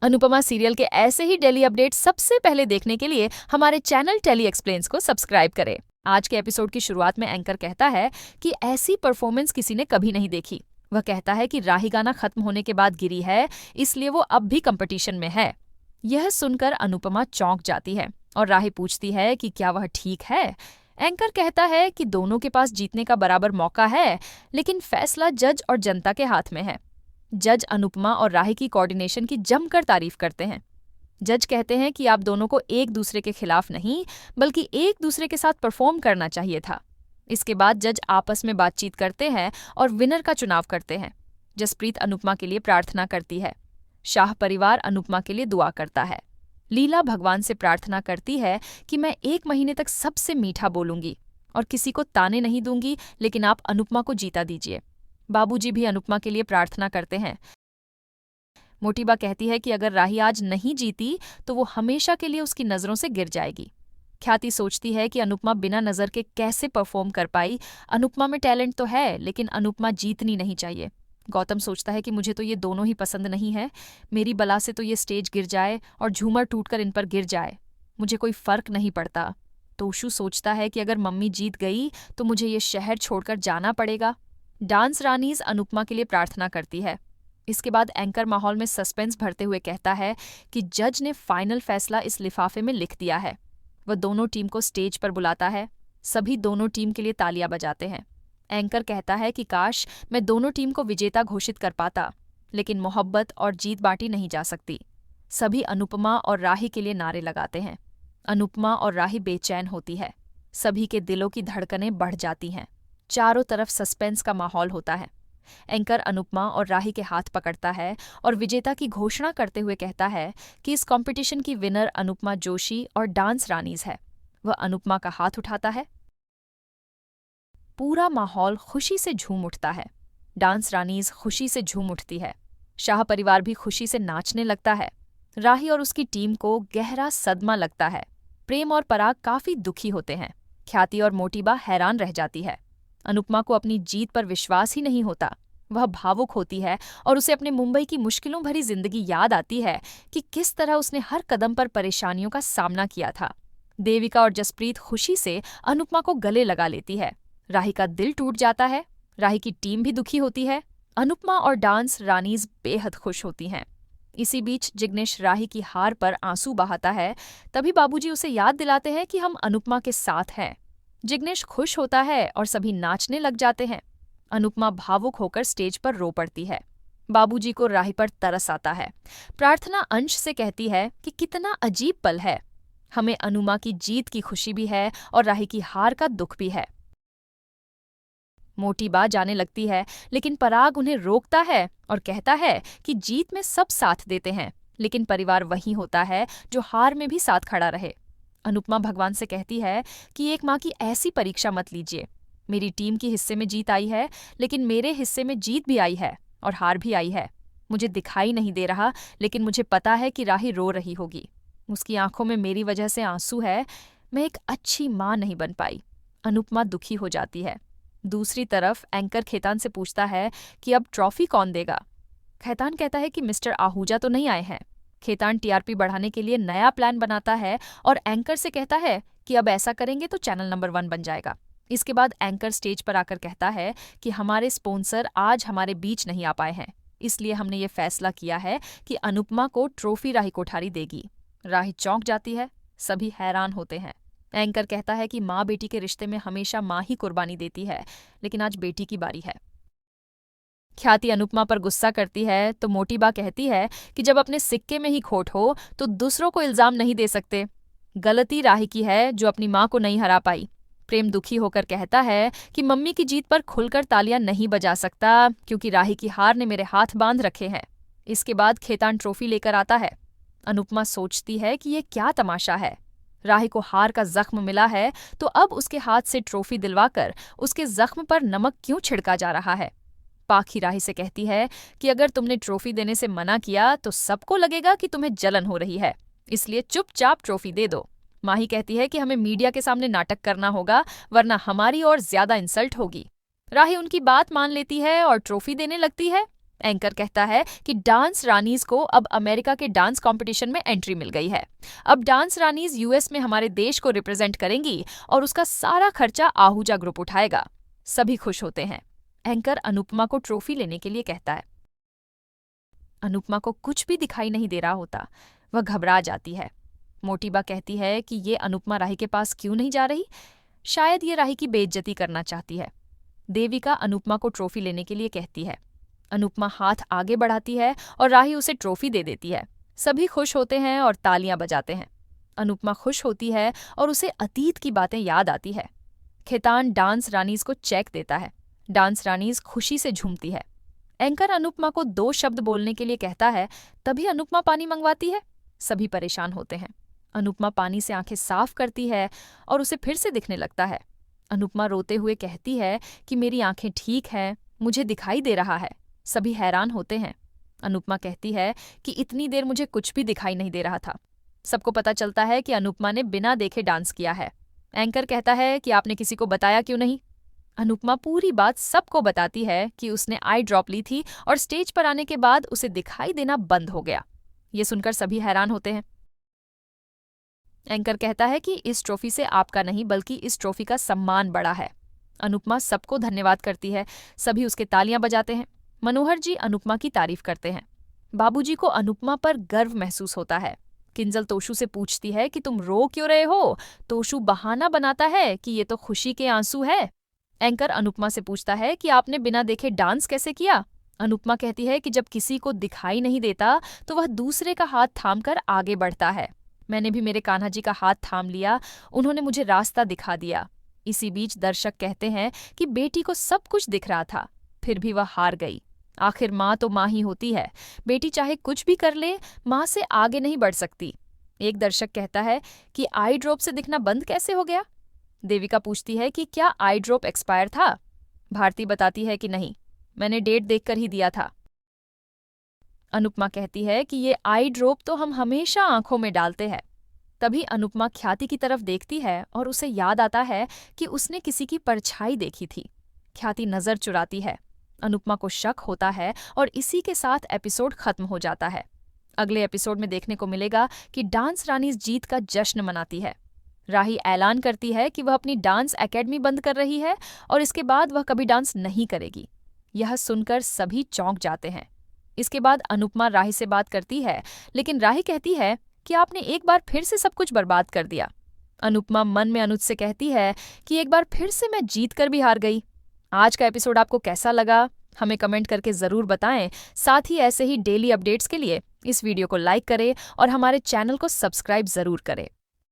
Anupama serial के ऐसे ही daily update सबसे पहले देखने के लिए हमारे चैनल टेली एक्सप्लेन्स को सब्सक्राइब करें। आज के एपिसोड की शुरुआत में एंकर कहता है कि ऐसी परफॉर्मेंस किसी ने कभी नहीं देखी। वह कहता है कि राही गाना खत्म होने के बाद गिरी है, इसलिए वो अब भी कंपटीशन में है। यह सुनकर अनुपमा चौंक जाती है और राही पूछती है कि क्या वह ठीक है। एंकर कहता है कि दोनों के पास जीतने का बराबर मौका है, लेकिन फैसला जज और जनता के हाथ में है। जज अनुपमा और राही की कोऑर्डिनेशन की जमकर तारीफ करते हैं। जज कहते हैं कि आप दोनों को एक दूसरे के खिलाफ नहीं, बल्कि एक दूसरे के साथ परफॉर्म करना चाहिए था। इसके बाद जज आपस में बातचीत करते हैं और विनर का चुनाव करते हैं। जसप्रीत अनुपमा के लिए प्रार्थना करती है। शाह परिवार अनुपमा के लिए दुआ करता है। लीला भगवान से प्रार्थना करती है कि मैं 1 महीने तक सबसे मीठा बोलूंगी और किसी को ताने नहीं दूंगी, लेकिन आप अनुपमा को जीता दीजिए। बाबूजी भी अनुपमा के लिए प्रार्थना करते हैं। मोटीबा कहती है कि अगर राही आज नहीं जीती तो वो हमेशा के लिए उसकी नज़रों से गिर जाएगी। ख्याति सोचती है कि अनुपमा बिना नज़र के कैसे परफॉर्म कर पाई। अनुपमा में टैलेंट तो है, लेकिन अनुपमा जीतनी नहीं चाहिए। गौतम सोचता है कि मुझे तो ये दोनों ही पसंद नहीं है। मेरी बला से तो ये स्टेज गिर जाए और झूमर टूटकर इन पर गिर जाए, मुझे कोई फर्क नहीं पड़ता। तोशु सोचता है कि अगर मम्मी जीत गई तो मुझे ये शहर छोड़कर जाना पड़ेगा। डांस रानीज अनुपमा के लिए प्रार्थना करती है। इसके बाद एंकर माहौल में सस्पेंस भरते हुए कहता है कि जज ने फाइनल फैसला इस लिफाफे में लिख दिया है। वह दोनों टीम को स्टेज पर बुलाता है। सभी दोनों टीम के लिए तालियां बजाते हैं। एंकर कहता है कि काश मैं दोनों टीम को विजेता घोषित कर पाता, लेकिन मोहब्बत और जीत बांटी नहीं जा सकती। सभी अनुपमा और राही के लिए नारे लगाते हैं। अनुपमा और राही बेचैन होती है। सभी के दिलों की धड़कनें बढ़ जाती हैं। चारों तरफ सस्पेंस का माहौल होता है। एंकर अनुपमा और राही के हाथ पकड़ता है और विजेता की घोषणा करते हुए कहता है कि इस कंपटीशन की विनर अनुपमा जोशी और डांस रानीज है। वह अनुपमा का हाथ उठाता है। पूरा माहौल खुशी से झूम उठता है। डांस रानीज खुशी से झूम उठती है। शाह परिवार भी खुशी से नाचने लगता है। राही और उसकी टीम को गहरा सदमा लगता है। प्रेम और पराग काफी दुखी होते हैं। ख्याति और मोटीबा हैरान रह जाती है। अनुपमा को अपनी जीत पर विश्वास ही नहीं होता। वह भावुक होती है और उसे अपने मुंबई की मुश्किलों भरी जिंदगी याद आती है कि किस तरह उसने हर कदम पर परेशानियों का सामना किया था। देविका और जसप्रीत खुशी से अनुपमा को गले लगा लेती है। राही का दिल टूट जाता है। राही की टीम भी दुखी होती है। अनुपमा और डांस रानीज बेहद खुश होती हैं। इसी बीच जिग्नेश राही की हार पर आंसू बहाता है। तभी बाबूजी उसे याद दिलाते हैं कि हम अनुपमा के साथ हैं। जिग्नेश खुश होता है और सभी नाचने लग जाते हैं। अनुपमा भावुक होकर स्टेज पर रो पड़ती है। बाबूजी को राही पर तरस आता है। प्रार्थना अंश से कहती है कि कितना अजीब पल है। हमें अनुमा की जीत की खुशी भी है और राही की हार का दुख भी है। मोटी बा जाने लगती है, लेकिन पराग उन्हें रोकता है और कहता है कि जीत में सब साथ देते हैं, लेकिन परिवार वही होता है जो हार में भी साथ खड़ा रहे। अनुपमा भगवान से कहती है कि एक माँ की ऐसी परीक्षा मत लीजिए। मेरी टीम की हिस्से में जीत आई है, लेकिन मेरे हिस्से में जीत भी आई है और हार भी आई है। मुझे दिखाई नहीं दे रहा, लेकिन मुझे पता है कि राही रो रही होगी। उसकी आंखों में मेरी वजह से आंसू है। मैं एक अच्छी माँ नहीं बन पाई। अनुपमा दुखी हो जाती है। दूसरी तरफ एंकर खेतान से पूछता है कि अब ट्रॉफी कौन देगा। खेतान कहता है कि मिस्टर आहूजा तो नहीं आए हैं। खेतान टीआरपी बढ़ाने के लिए नया प्लान बनाता है और एंकर से कहता है कि अब ऐसा करेंगे तो चैनल नंबर 1 बन जाएगा। इसके बाद एंकर स्टेज पर आकर कहता है कि हमारे स्पॉन्सर आज हमारे बीच नहीं आ पाए हैं, इसलिए हमने ये फैसला किया है कि अनुपमा को ट्रॉफी राही कोठारी देगी। राही चौंक जाती है। सभी हैरान होते हैं। एंकर कहता है कि माँ बेटी के रिश्ते में हमेशा माँ ही कुर्बानी देती है, लेकिन आज बेटी की बारी है। ख्याति अनुपमा पर गुस्सा करती है तो मोटीबा कहती है कि जब अपने सिक्के में ही खोट हो तो दूसरों को इल्जाम नहीं दे सकते। गलती राही की है जो अपनी माँ को नहीं हरा पाई। प्रेम दुखी होकर कहता है कि मम्मी की जीत पर खुलकर तालियां नहीं बजा सकता, क्योंकि राही की हार ने मेरे हाथ बांध रखे हैं। इसके बाद खेतान ट्रॉफी लेकर आता है। अनुपमा सोचती है कि ये क्या तमाशा है। राही को हार का जख्म मिला है, तो अब उसके हाथ से ट्रॉफी दिलवाकर उसके जख्म पर नमक क्यों छिड़का जा रहा है। पाखी राही से कहती है कि अगर तुमने ट्रॉफी देने से मना किया तो सबको लगेगा कि तुम्हें जलन हो रही है, इसलिए चुपचाप ट्रॉफी दे दो। माही कहती है कि हमें मीडिया के सामने नाटक करना होगा, वरना हमारी और ज्यादा इंसल्ट होगी। राही उनकी बात मान लेती है और ट्रॉफी देने लगती है। एंकर कहता है कि डांस रानीज को अब अमेरिका के डांस कंपटीशन में एंट्री मिल गई है। अब डांस रानीज यूएस में हमारे देश को रिप्रेजेंट करेंगी और उसका सारा खर्चा आहूजा ग्रुप उठाएगा। सभी खुश होते हैं। एंकर अनुपमा को ट्रॉफी लेने के लिए कहता है। अनुपमा को कुछ भी दिखाई नहीं दे रहा होता। वह घबरा जाती है। मोटिबा कहती है कि ये अनुपमा राही के पास क्यों नहीं जा रही। शायद ये राही की बेइज्जती करना चाहती है। देविका अनुपमा को ट्रॉफी लेने के लिए कहती है। अनुपमा हाथ आगे बढ़ाती है और राही उसे ट्रॉफी दे देती है। सभी खुश होते हैं और तालियां बजाते हैं। अनुपमा खुश होती है और उसे अतीत की बातें याद आती है। खेतान डांस रानीज को चेक देता है। डांस रानीज खुशी से झूमती है। एंकर अनुपमा को 2 शब्द बोलने के लिए कहता है, तभी अनुपमा पानी मंगवाती है। सभी परेशान होते हैं। अनुपमा पानी से आंखें साफ करती है और उसे फिर से दिखने लगता है। अनुपमा रोते हुए कहती है कि मेरी आंखें ठीक हैं, मुझे दिखाई दे रहा है। सभी हैरान होते हैं। अनुपमा कहती है कि इतनी देर मुझे कुछ भी दिखाई नहीं दे रहा था। सबको पता चलता है कि अनुपमा ने बिना देखे डांस किया है। एंकर कहता है कि आपने किसी को बताया क्यों नहीं। अनुपमा पूरी बात सबको बताती है कि उसने आई ड्रॉप ली थी और स्टेज पर आने के बाद उसे दिखाई देना बंद हो गया। ये सुनकर सभी हैरान होते हैं। एंकर कहता है कि इस ट्रॉफी से आपका नहीं बल्कि इस ट्रॉफी का सम्मान बढ़ा है। अनुपमा सबको धन्यवाद करती है। सभी उसके तालियां बजाते हैं। मनोहर जी अनुपमा की तारीफ करते हैं। बाबूजी को अनुपमा पर गर्व महसूस होता है। किंजल तोशु से पूछती है कि तुम रो क्यों रहे हो। तोशु बहाना बनाता है कि ये तो खुशी के आंसू है। एंकर अनुपमा से पूछता है कि आपने बिना देखे डांस कैसे किया। अनुपमा कहती है कि जब किसी को दिखाई नहीं देता तो वह दूसरे का हाथ थामकर आगे बढ़ता है। मैंने भी मेरे कान्हा जी का हाथ थाम लिया, उन्होंने मुझे रास्ता दिखा दिया। इसी बीच दर्शक कहते हैं कि बेटी को सब कुछ दिख रहा था, फिर भी वह हार गई। आखिर माँ तो माँ ही होती है, बेटी चाहे कुछ भी कर ले, माँ से आगे नहीं बढ़ सकती। एक दर्शक कहता है कि आई ड्रॉप से दिखना बंद कैसे हो गया। देविका पूछती है कि क्या आई ड्रॉप एक्सपायर था। भारती बताती है कि नहीं, मैंने डेट देखकर ही दिया था। अनुपमा कहती है कि ये आई ड्रॉप तो हम हमेशा आंखों में डालते हैं। तभी अनुपमा ख्याति की तरफ देखती है और उसे याद आता है कि उसने किसी की परछाई देखी थी। ख्याति नजर चुराती है। अनुपमा को शक होता है और इसी के साथ एपिसोड खत्म हो जाता है। अगले एपिसोड में देखने को मिलेगा कि डांस रानीज जीत का जश्न मनाती है। राही ऐलान करती है कि वह अपनी डांस एकेडमी बंद कर रही है और इसके बाद वह कभी डांस नहीं करेगी। यह सुनकर सभी चौंक जाते हैं। इसके बाद अनुपमा राही से बात करती है, लेकिन राही कहती है कि आपने एक बार फिर से सब कुछ बर्बाद कर दिया। अनुपमा मन में अनुज से कहती है कि एक बार फिर से मैं जीत कर भी हार गई। आज का एपिसोड आपको कैसा लगा, हमें कमेंट करके ज़रूर बताएं। साथ ही ऐसे ही डेली अपडेट्स के लिए इस वीडियो को लाइक करें और हमारे चैनल को सब्सक्राइब ज़रूर करें।